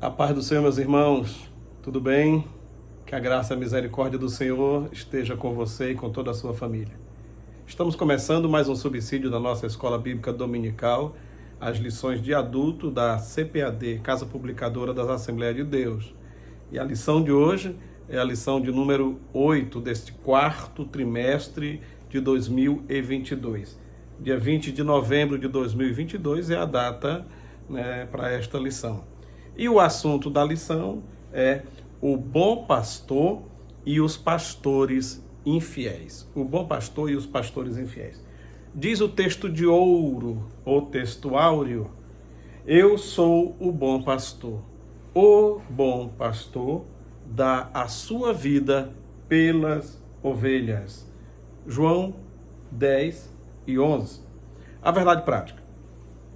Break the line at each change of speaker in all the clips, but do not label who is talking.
A paz do Senhor, meus irmãos, tudo bem? Que a graça e a misericórdia do Senhor esteja com você e com toda a sua família. Estamos começando mais um subsídio da nossa Escola Bíblica Dominical, as lições de adulto da CPAD, Casa Publicadora das Assembleias de Deus. E a lição de hoje é a lição de número 8 deste quarto trimestre de 2022. Dia 20 de novembro de 2022 é a data, para esta lição. E o assunto da lição é o bom pastor e os pastores infiéis. O bom pastor e os pastores infiéis. Diz o texto de ouro, ou texto áureo: eu sou o bom pastor. O bom pastor dá a sua vida pelas ovelhas. João 10:11. A verdade prática.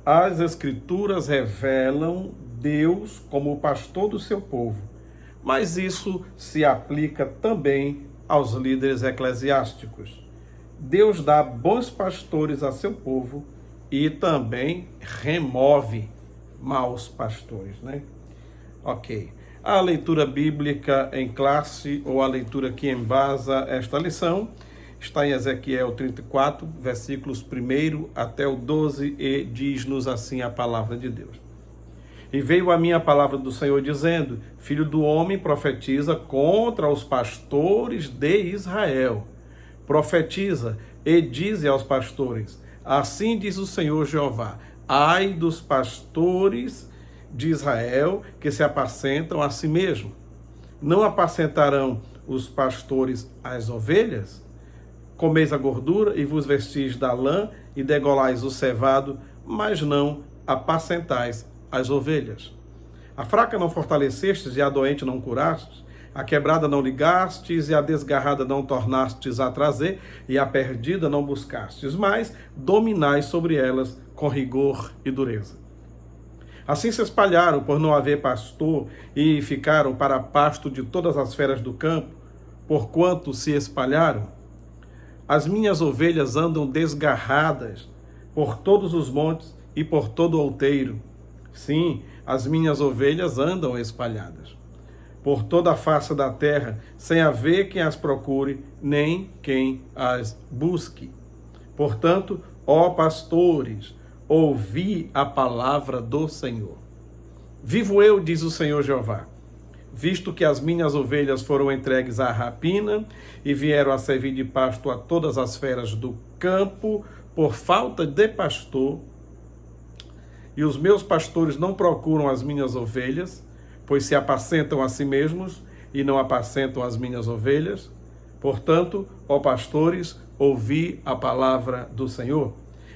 As Escrituras revelam Deus como o pastor do seu povo, mas isso se aplica também aos líderes eclesiásticos. Deus dá bons pastores a seu povo e também remove maus pastores, Ok. A leitura bíblica em classe, ou a leitura que embasa esta lição, está em Ezequiel 34, versículos 1 até o 12, e diz-nos assim a palavra de Deus. E veio a minha palavra do Senhor dizendo: filho do homem, profetiza contra os pastores de Israel. Profetiza e dize aos pastores: assim diz o Senhor Jeová: ai dos pastores de Israel que se apacentam a si mesmo. Não apacentarão os pastores as ovelhas? Comeis a gordura e vos vestis da lã e degolais o cevado, mas não apacentais as ovelhas. A fraca não fortalecestes e a doente não curastes, a quebrada não ligastes e a desgarrada não tornastes a trazer, e a perdida não buscastes, mas dominais sobre elas com rigor e dureza. Assim se espalharam por não haver pastor e ficaram para pasto de todas as feras do campo, porquanto se espalharam. As minhas ovelhas andam desgarradas por todos os montes e por todo o outeiro. Sim, as minhas ovelhas andam espalhadas por toda a face da terra, sem haver quem as procure, nem quem as busque. Portanto, ó pastores, ouvi a palavra do Senhor. Vivo eu, diz o Senhor Jeová, visto que as minhas ovelhas foram entregues à rapina e vieram a servir de pasto a todas as feras do campo, por falta de pastor, e os meus pastores não procuram as minhas ovelhas, pois se apacentam a si mesmos e não apacentam as minhas ovelhas. Portanto, ó pastores, ouvi a palavra do Senhor.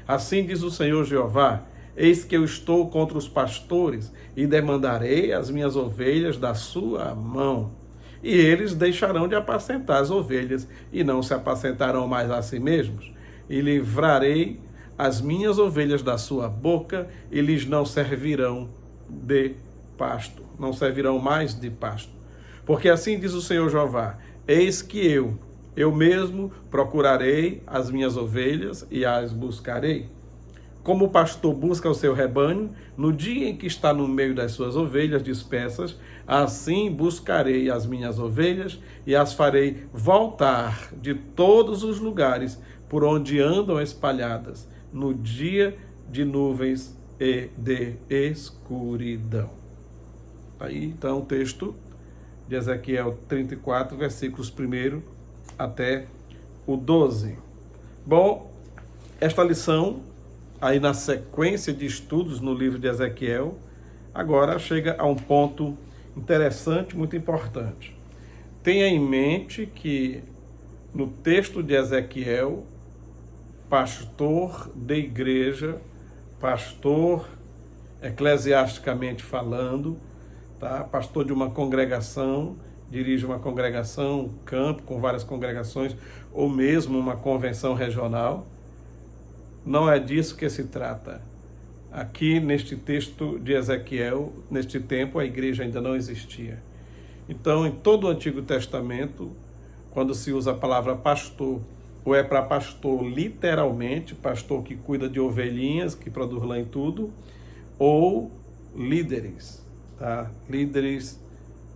Assim diz o Senhor Jeová: eis que eu estou contra os pastores e demandarei as minhas ovelhas da sua mão. E eles deixarão de apacentar as ovelhas e não se apacentarão mais a si mesmos. E livrarei as minhas ovelhas da sua boca e lhes não servirão de pasto. Não servirão mais de pasto. Porque assim diz o Senhor Jeová: eis que eu mesmo procurarei as minhas ovelhas e as buscarei. Como o pastor busca o seu rebanho, no dia em que está no meio das suas ovelhas dispersas, assim buscarei as minhas ovelhas e as farei voltar de todos os lugares por onde andam espalhadas, no dia de nuvens e de escuridão. Aí então o texto de Ezequiel 34, versículos 1 até o 12. Bom, esta lição, aí na sequência de estudos no livro de Ezequiel, agora chega a um ponto interessante, muito importante. Tenha em mente que no texto de Ezequiel, pastor de igreja, pastor eclesiasticamente falando, pastor de uma congregação, dirige uma congregação, um campo com várias congregações, ou mesmo uma convenção regional. Não é disso que se trata. Aqui neste texto de Ezequiel, neste tempo a igreja ainda não existia. Então, em todo o Antigo Testamento, quando se usa a palavra pastor, ou é para pastor literalmente, pastor que cuida de ovelhinhas, que produz lã em tudo, ou líderes, tá? Líderes,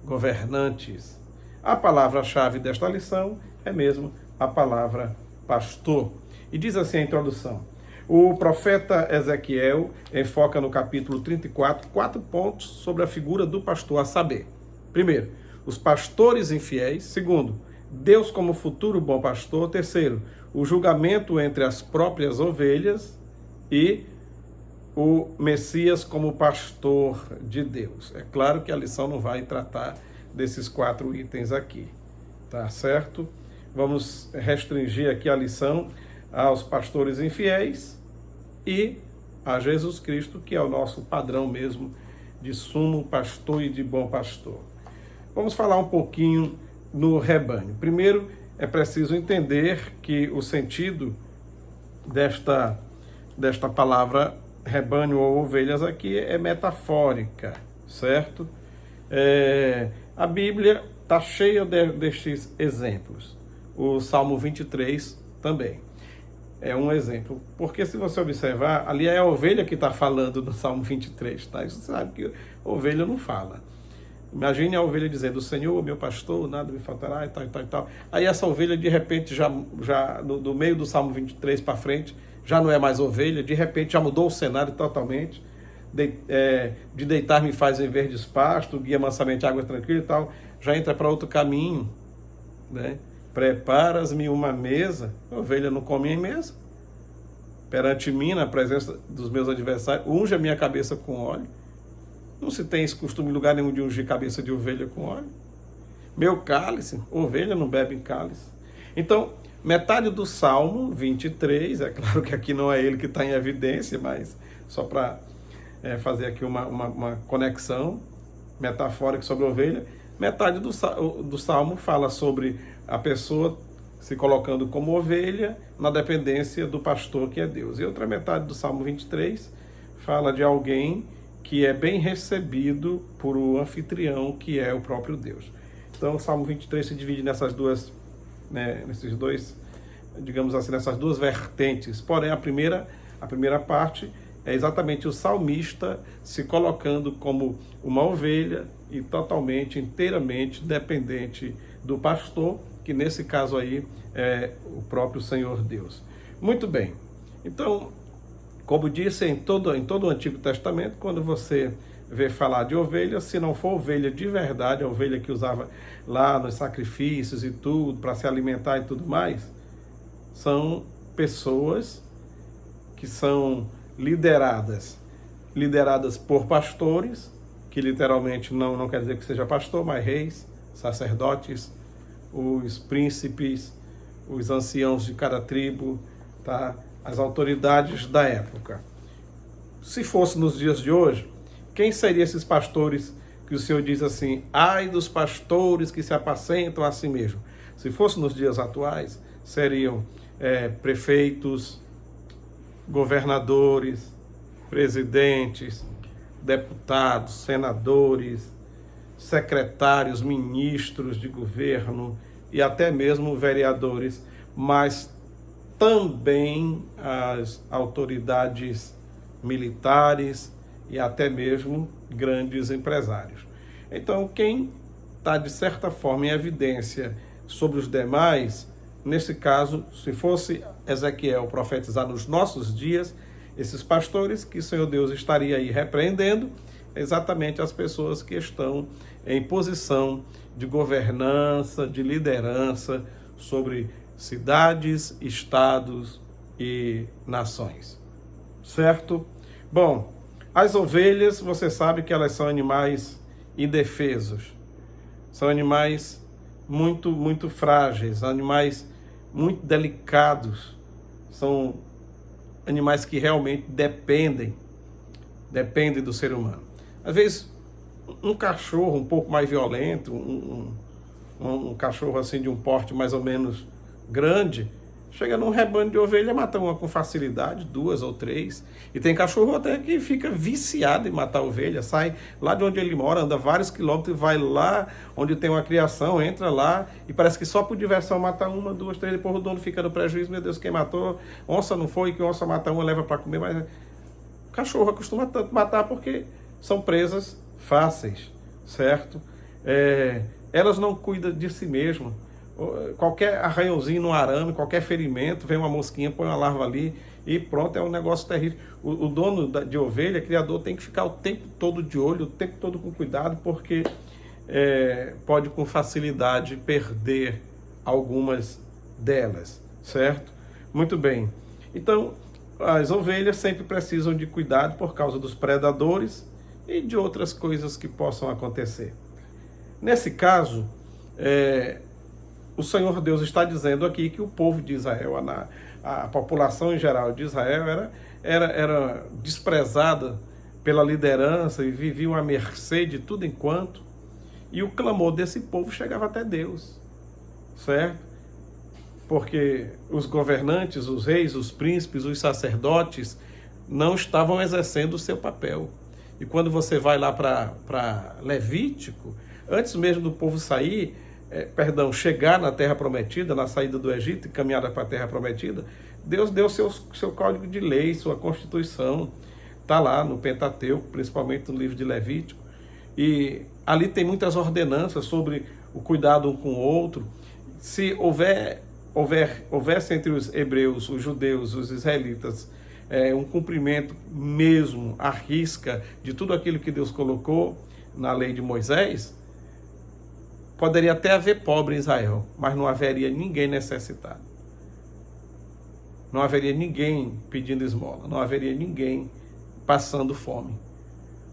governantes. A palavra-chave desta lição é mesmo a palavra pastor. E diz assim a introdução: o profeta Ezequiel enfoca no capítulo 34 4 pontos sobre a figura do pastor, a saber: primeiro, os pastores infiéis; segundo, Deus como futuro bom pastor; terceiro, o julgamento entre as próprias ovelhas; e o Messias como pastor de Deus. É claro que a lição não vai tratar desses 4 itens aqui, tá certo? Vamos restringir aqui a lição aos pastores infiéis e a Jesus Cristo, que é o nosso padrão mesmo de sumo pastor e de bom pastor. Vamos falar um pouquinho no rebanho. Primeiro, é preciso entender que o sentido desta palavra rebanho ou ovelhas aqui é metafórica, certo? A Bíblia está cheia destes exemplos. O Salmo 23 também é um exemplo, porque se você observar, ali é a ovelha que está falando no Salmo 23, tá? Você sabe que ovelha não fala. Imagine a ovelha dizendo: o Senhor, meu pastor, nada me faltará, e tal, e tal, e tal. Aí essa ovelha, de repente, já no meio do Salmo 23 para frente, já não é mais ovelha, de repente já mudou o cenário totalmente. De deitar-me faz em verdes pastos, guia mansamente água tranquila e tal, já entra para outro caminho, né? Preparas-me uma mesa, a ovelha não come em mesa, perante mim, na presença dos meus adversários, unge a minha cabeça com óleo. Não se tem esse costume em lugar nenhum de ungir cabeça de ovelha com óleo. Meu cálice, ovelha não bebe em cálice. Então, metade do Salmo 23, é claro que aqui não é ele que está em evidência, mas só para fazer aqui uma conexão metafórica sobre a ovelha, metade do Salmo fala sobre a pessoa se colocando como ovelha na dependência do pastor, que é Deus. E outra metade do Salmo 23 fala de alguém que é bem recebido por o anfitrião, que é o próprio Deus. Então o Salmo 23 se divide nessas duas, nesses dois, digamos assim, nessas duas vertentes. Porém, a primeira parte é exatamente o salmista se colocando como uma ovelha e totalmente, inteiramente dependente do pastor, que nesse caso aí é o próprio Senhor Deus. Muito bem. Então, como disse, em todo o Antigo Testamento, quando você vê falar de ovelha, se não for ovelha de verdade, a ovelha que usava lá nos sacrifícios e tudo, para se alimentar e tudo mais, são pessoas que são lideradas por pastores, que literalmente não quer dizer que seja pastor, mas reis, sacerdotes, os príncipes, os anciãos de cada tribo, tá? As autoridades da época. Se fosse nos dias de hoje, quem seriam esses pastores que o Senhor diz assim: ai dos pastores que se apacentam a si mesmo? Se fosse nos dias atuais, seriam prefeitos, governadores, presidentes, deputados, senadores, secretários, ministros de governo e até mesmo vereadores, mas também as autoridades militares e até mesmo grandes empresários. Então, quem está, de certa forma, em evidência sobre os demais, nesse caso, se fosse Ezequiel profetizar nos nossos dias, esses pastores que o Senhor Deus estaria aí repreendendo, exatamente as pessoas que estão em posição de governança, de liderança sobre cidades, estados e nações. Certo? Bom, as ovelhas, você sabe que elas são animais indefesos. São animais muito, muito frágeis, animais muito delicados. São animais que realmente dependem do ser humano. Às vezes, um cachorro um pouco mais violento, um cachorro assim de um porte mais ou menos grande, chega num rebanho de ovelha, mata uma com facilidade, 2 ou 3. E tem cachorro até que fica viciado em matar ovelha, sai lá de onde ele mora, anda vários quilômetros e vai lá onde tem uma criação, entra lá e parece que só por diversão mata 1, 2, 3, depois o dono fica no prejuízo, meu Deus, quem matou? Onça não foi, que onça mata uma, leva para comer, mas cachorro acostuma tanto matar porque são presas fáceis, certo? Elas não cuidam de si mesmas. Qualquer arranhãozinho no arame, qualquer ferimento, vem uma mosquinha, põe uma larva ali e pronto, é um negócio terrível. O dono de ovelha, criador, tem que ficar o tempo todo de olho, o tempo todo com cuidado, porque pode com facilidade perder algumas delas, certo? Muito bem. Então, as ovelhas sempre precisam de cuidado por causa dos predadores e de outras coisas que possam acontecer. Nesse caso, o Senhor Deus está dizendo aqui que o povo de Israel, a população em geral de Israel, era desprezada pela liderança e viviam à mercê de tudo enquanto, e o clamor desse povo chegava até Deus, certo? Porque os governantes, os reis, os príncipes, os sacerdotes não estavam exercendo o seu papel. E quando você vai lá para Levítico, antes mesmo do povo sair, chegar na Terra Prometida, na saída do Egito e caminhada para a Terra Prometida, Deus deu seu código de lei, sua Constituição, está lá no Pentateuco, principalmente no livro de Levítico, e ali tem muitas ordenanças sobre o cuidado um com o outro. Se houvesse entre os hebreus, os judeus, os israelitas, um cumprimento mesmo, à risca, de tudo aquilo que Deus colocou na lei de Moisés, poderia até haver pobre em Israel, mas não haveria ninguém necessitado. Não haveria ninguém pedindo esmola, não haveria ninguém passando fome.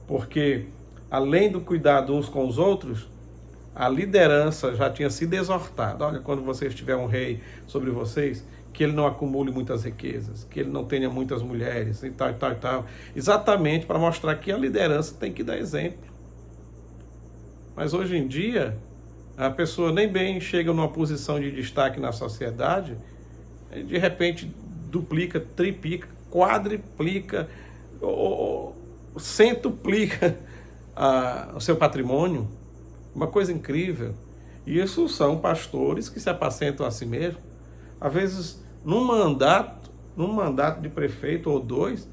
Porque, além do cuidado uns com os outros, a liderança já tinha sido exortada. Olha, quando vocês tiver um rei sobre vocês, que ele não acumule muitas riquezas, que ele não tenha muitas mulheres e tal, e tal, e tal. Exatamente para mostrar que a liderança tem que dar exemplo. Mas hoje em dia, a pessoa nem bem chega numa posição de destaque na sociedade, de repente duplica, triplica, quadriplica, ou centuplica o seu patrimônio. Uma coisa incrível. E isso são pastores que se apacentam a si mesmos. Às vezes, num mandato de prefeito ou dois,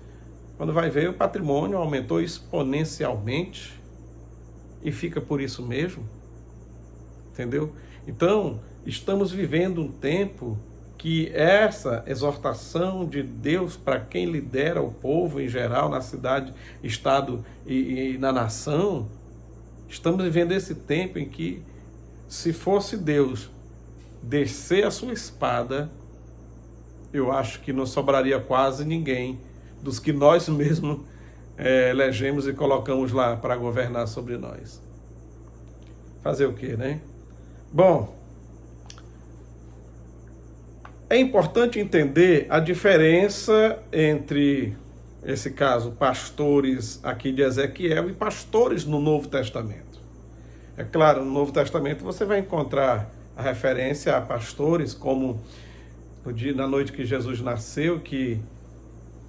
quando vai ver, o patrimônio aumentou exponencialmente e fica por isso mesmo. Entendeu? Então, estamos vivendo um tempo que essa exortação de Deus para quem lidera o povo em geral, na cidade, estado e na nação, estamos vivendo esse tempo em que, se fosse Deus descer a sua espada, eu acho que não sobraria quase ninguém dos que nós mesmos elegemos e colocamos lá para governar sobre nós. Fazer o quê, né? Bom, é importante entender a diferença entre, esse caso, pastores aqui de Ezequiel e pastores no Novo Testamento. É claro, no Novo Testamento você vai encontrar a referência a pastores, como na noite que Jesus nasceu, que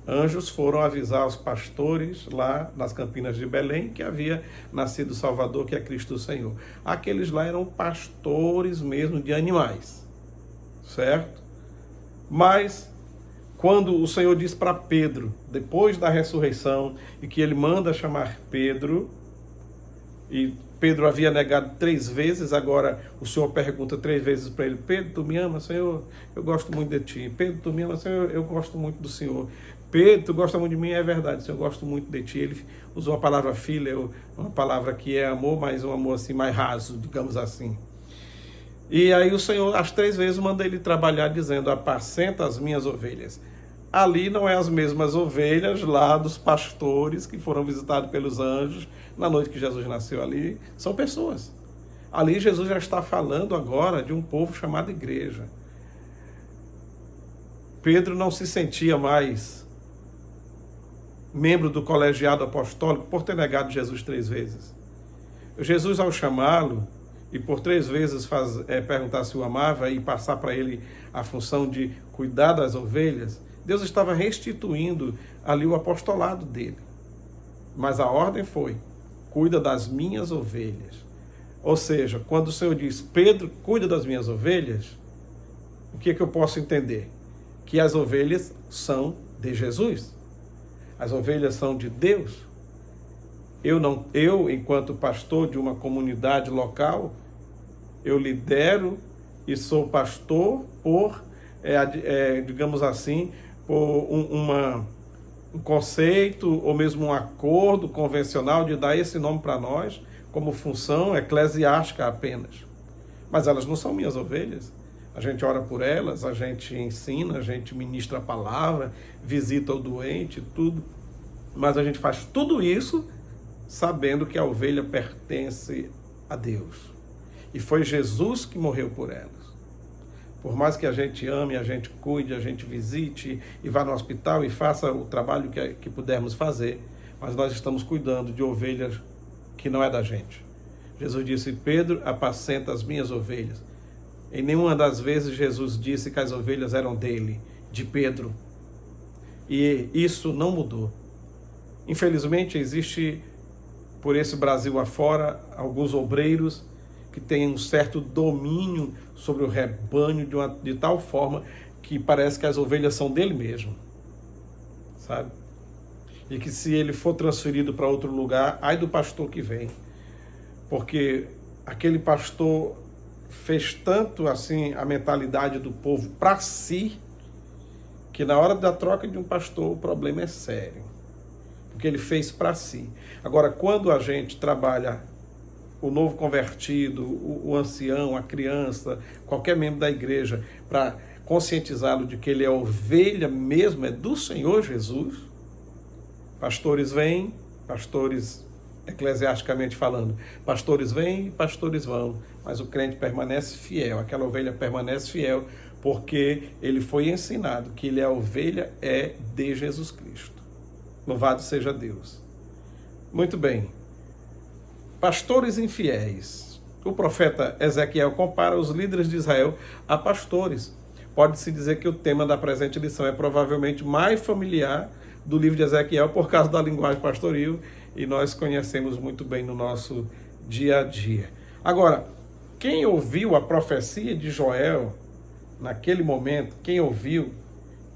anjos foram avisar os pastores lá nas campinas de Belém que havia nascido o Salvador, que é Cristo o Senhor. Aqueles lá eram pastores mesmo de animais, certo? Mas quando o Senhor diz para Pedro, depois da ressurreição, e que ele manda chamar Pedro, e Pedro havia negado 3 vezes, agora o Senhor pergunta 3 vezes para ele: Pedro, tu me amas, Senhor? Eu gosto muito de ti. Pedro, tu me amas, Senhor? Eu gosto muito do Senhor. Pedro, tu gosta muito de mim? É verdade, Senhor, eu gosto muito de ti. Ele usou a palavra filha, uma palavra que é amor, mas um amor assim mais raso, digamos assim. E aí o Senhor, as 3 vezes, manda ele trabalhar dizendo: apacenta as minhas ovelhas. Ali não é as mesmas ovelhas lá dos pastores que foram visitados pelos anjos na noite que Jesus nasceu. Ali são pessoas. Ali Jesus já está falando agora de um povo chamado igreja. Pedro não se sentia mais membro do colegiado apostólico por ter negado Jesus 3 vezes. Jesus, ao chamá-lo, e por 3 vezes perguntar se o amava e passar para ele a função de cuidar das ovelhas, Deus estava restituindo ali o apostolado dele. Mas a ordem foi: cuida das minhas ovelhas. Ou seja, quando o Senhor diz: Pedro, cuida das minhas ovelhas, o que é que eu posso entender? Que as ovelhas são de Jesus. As ovelhas são de Deus. Eu, enquanto pastor de uma comunidade local, eu lidero e sou pastor por, digamos assim, por um conceito ou mesmo um acordo convencional de dar esse nome para nós como função eclesiástica apenas. Mas elas não são minhas ovelhas. A gente ora por elas, a gente ensina, a gente ministra a palavra, visita o doente, tudo. Mas a gente faz tudo isso sabendo que a ovelha pertence a Deus. E foi Jesus que morreu por elas. Por mais que a gente ame, a gente cuide, a gente visite e vá no hospital e faça o trabalho que pudermos fazer, mas nós estamos cuidando de ovelhas que não é da gente. Jesus disse: Pedro, apacenta as minhas ovelhas. Em nenhuma das vezes Jesus disse que as ovelhas eram dele, de Pedro. E isso não mudou. Infelizmente, existe por esse Brasil afora alguns obreiros que têm um certo domínio sobre o rebanho de tal forma que parece que as ovelhas são dele mesmo, sabe? E que se ele for transferido para outro lugar, ai do pastor que vem. Porque aquele pastor fez tanto assim a mentalidade do povo para si, que na hora da troca de um pastor o problema é sério. Porque ele fez para si. Agora, quando a gente trabalha o novo convertido, o ancião, a criança, qualquer membro da igreja, para conscientizá-lo de que ele é ovelha mesmo, é do Senhor Jesus, pastores vêm, pastores, eclesiasticamente falando, pastores vêm e pastores vão, mas o crente permanece fiel, aquela ovelha permanece fiel, porque ele foi ensinado que ele é a ovelha de Jesus Cristo. Louvado seja Deus. Muito bem. Pastores infiéis. O profeta Ezequiel compara os líderes de Israel a pastores. Pode-se dizer que o tema da presente lição é provavelmente mais familiar do livro de Ezequiel por causa da linguagem pastoril e nós conhecemos muito bem no nosso dia a dia. Agora, quem ouviu a profecia de Joel naquele momento, quem ouviu,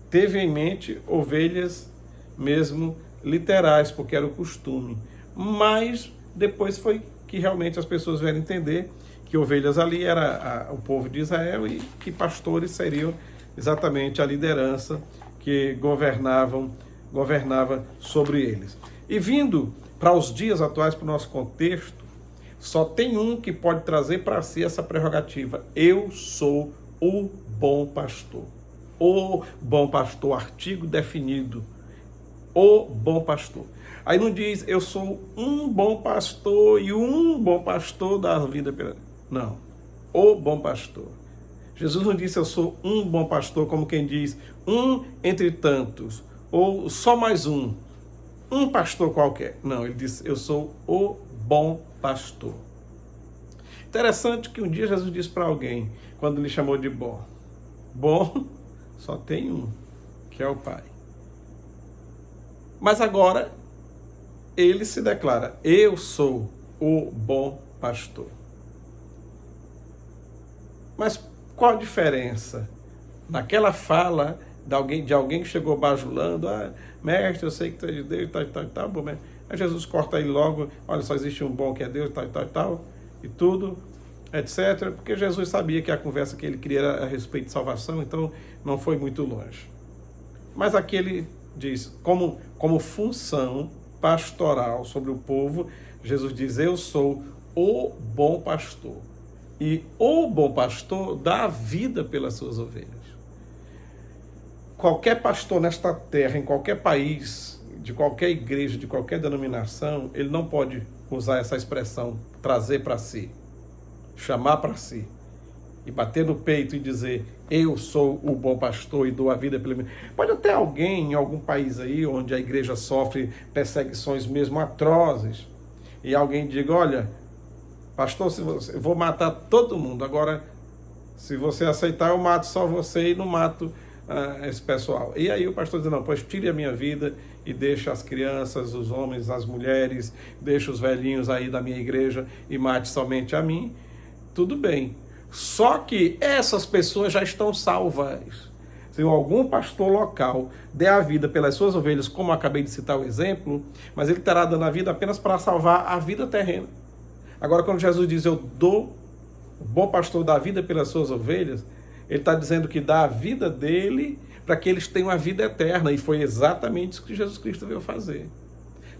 teve em mente ovelhas mesmo literais, porque era o costume. Mas depois foi que realmente as pessoas vieram entender que ovelhas ali era o povo de Israel e que pastores seriam exatamente a liderança que governava sobre eles. E vindo para os dias atuais, para o nosso contexto, só tem um que pode trazer para si essa prerrogativa. Eu sou o bom pastor. O bom pastor, artigo definido. O bom pastor. Aí não diz, eu sou um bom pastor e um bom pastor da vida. Não. O bom pastor. Jesus não disse, eu sou um bom pastor, como quem diz, um entre tantos, ou só mais um pastor qualquer. Não, ele disse, eu sou o bom pastor. Interessante que um dia Jesus disse para alguém, quando lhe chamou de bom, bom só tem um, que é o Pai. Mas agora, ele se declara, eu sou o bom pastor. Mas qual a diferença? Naquela fala de alguém que chegou bajulando, mestre, eu sei que tu é de Deus, tal, bom, mas aí Jesus corta aí logo, olha, só existe um bom que é Deus, tal, e tudo, etc. Porque Jesus sabia que a conversa que ele queria era a respeito de salvação, então não foi muito longe. Mas aqui ele diz, como função pastoral sobre o povo, Jesus diz, eu sou o bom pastor. E o bom pastor dá a vida pelas suas ovelhas. Qualquer pastor nesta terra, em qualquer país, de qualquer igreja, de qualquer denominação, ele não pode usar essa expressão, trazer para si, chamar para si, e bater no peito e dizer, eu sou o bom pastor e dou a vida pelo meu. Pode até alguém em algum país aí, onde a igreja sofre perseguições mesmo atrozes, e alguém diga, olha, pastor, eu vou matar todo mundo, agora, se você aceitar, eu mato só você e não mato esse pessoal. E aí o pastor diz, não, pois tire a minha vida e deixa as crianças, os homens, as mulheres, deixa os velhinhos aí da minha igreja e mate somente a mim. Tudo bem. Só que essas pessoas já estão salvas. se algum pastor local der a vida pelas suas ovelhas, como eu acabei de citar o exemplo, mas ele terá dando a vida apenas para salvar a vida terrena. Agora, quando Jesus diz, eu dou, o bom pastor dá a vida pelas suas ovelhas, ele está dizendo que dá a vida dele para que eles tenham a vida eterna, e foi exatamente isso que Jesus Cristo veio fazer.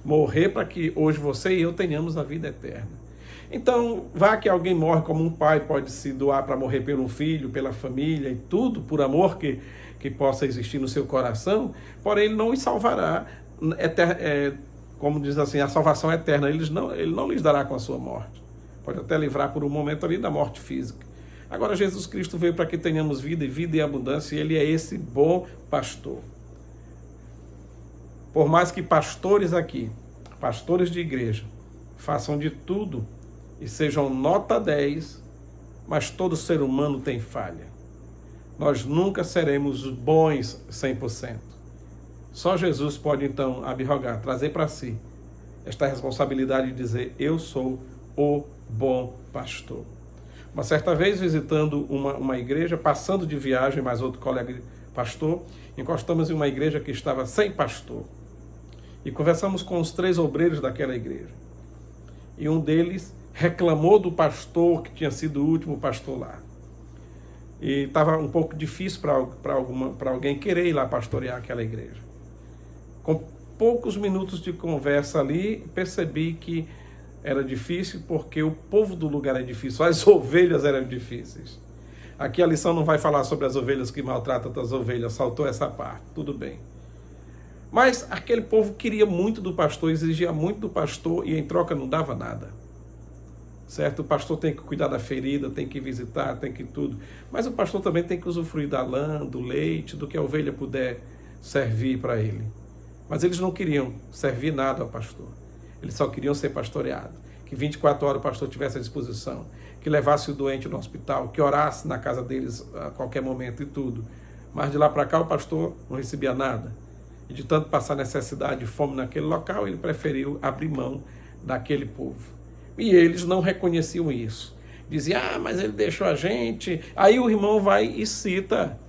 Morrer para que hoje você e eu tenhamos a vida eterna. Então, vá que alguém morre como um pai pode se doar para morrer pelo filho, pela família e tudo, por amor que possa existir no seu coração, porém ele não os salvará, como diz assim, a salvação é eterna, ele não lhes dará com a sua morte. Pode até livrar por um momento ali da morte física. Agora Jesus Cristo veio para que tenhamos vida e vida em abundância, e ele é esse bom pastor. Por mais que pastores aqui, pastores de igreja, façam de tudo e sejam nota 10, mas todo ser humano tem falha. Nós nunca seremos bons 100%. Só Jesus pode então abrogar, trazer para si esta responsabilidade de dizer, eu sou o bom pastor. Uma certa vez visitando uma igreja, passando de viagem, mais outro colega pastor, encostamos em uma igreja que estava sem pastor. E conversamos com os 3 obreiros daquela igreja. E um deles reclamou do pastor que tinha sido o último pastor lá. E estava um pouco difícil para alguém querer ir lá pastorear aquela igreja. Com poucos minutos de conversa ali, percebi que era difícil porque o povo do lugar é difícil, as ovelhas eram difíceis. Aqui a lição não vai falar sobre as ovelhas que maltratam as ovelhas, saltou essa parte, tudo bem. Mas aquele povo queria muito do pastor, exigia muito do pastor e em troca não dava nada. Certo? O pastor tem que cuidar da ferida, tem que visitar, tem que tudo. Mas o pastor também tem que usufruir da lã, do leite, do que a ovelha puder servir para ele. Mas eles não queriam servir nada ao pastor. Eles só queriam ser pastoreados. Que 24 horas o pastor tivesse à disposição. Que levasse o doente no hospital, que orasse na casa deles a qualquer momento e tudo. Mas de lá para cá o pastor não recebia nada. E de tanto passar necessidade e fome naquele local, ele preferiu abrir mão daquele povo. E eles não reconheciam isso. Diziam, mas ele deixou a gente. Aí o irmão vai e cita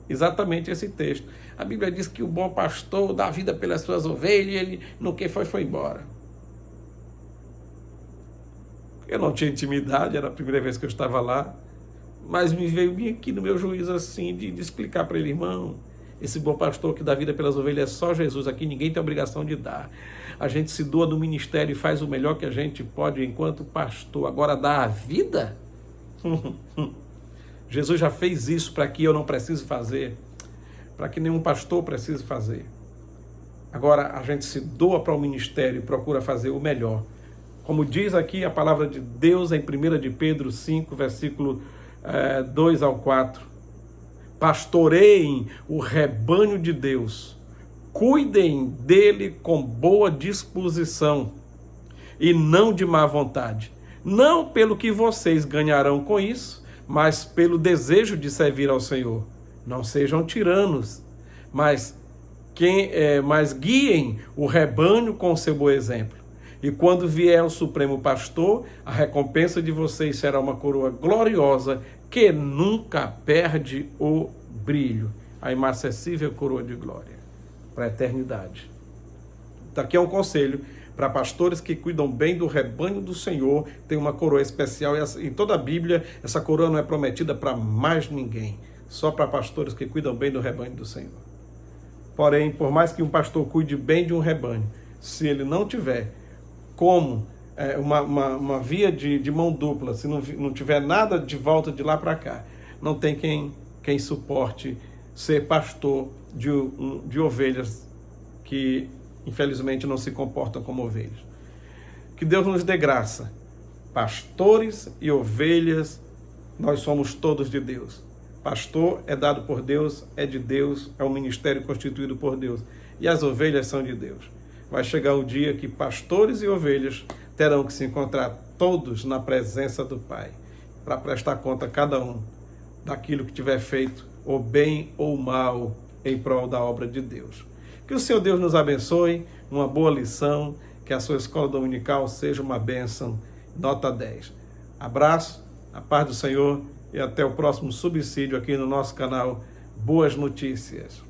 exatamente esse texto. A Bíblia diz que o bom pastor dá vida pelas suas ovelhas e ele, no que foi embora. Eu não tinha intimidade, era a primeira vez que eu estava lá, mas me veio bem aqui no meu juízo assim, de explicar para ele, irmão, esse bom pastor que dá vida pelas ovelhas é só Jesus, aqui ninguém tem obrigação de dar. A gente se doa no ministério e faz o melhor que a gente pode enquanto pastor. Agora dá a vida? Jesus já fez isso para que eu não precise fazer, para que nenhum pastor precise fazer. Agora a gente se doa para o ministério e procura fazer o melhor. Como diz aqui a palavra de Deus em 1 de Pedro 5, versículo 2 ao 4. Pastoreiem o rebanho de Deus, cuidem dele com boa disposição e não de má vontade, não pelo que vocês ganharão com isso, mas pelo desejo de servir ao Senhor. Não sejam tiranos, mas guiem o rebanho com o seu bom exemplo. E quando vier o Supremo Pastor, a recompensa de vocês será uma coroa gloriosa que nunca perde o brilho. A inacessível coroa de glória para a eternidade. Então, aqui é um conselho para pastores que cuidam bem do rebanho do Senhor, tem uma coroa especial. Em toda a Bíblia, essa coroa não é prometida para mais ninguém, só para pastores que cuidam bem do rebanho do Senhor. Porém, por mais que um pastor cuide bem de um rebanho, se ele não tiver como uma via de mão dupla, se não tiver nada de volta de lá para cá, não tem quem suporte ser pastor de ovelhas que infelizmente não se comportam como ovelhas. Que Deus nos dê graça. Pastores e ovelhas, nós somos todos de Deus. Pastor é dado por Deus, é de Deus, é um ministério constituído por Deus. E as ovelhas são de Deus. Vai chegar o dia que pastores e ovelhas terão que se encontrar todos na presença do Pai, para prestar conta cada um daquilo que tiver feito, ou bem ou mal, em prol da obra de Deus. Que o Senhor Deus nos abençoe, uma boa lição, que a sua escola dominical seja uma bênção, nota 10. Abraço, a paz do Senhor e até o próximo subsídio aqui no nosso canal boas notícias.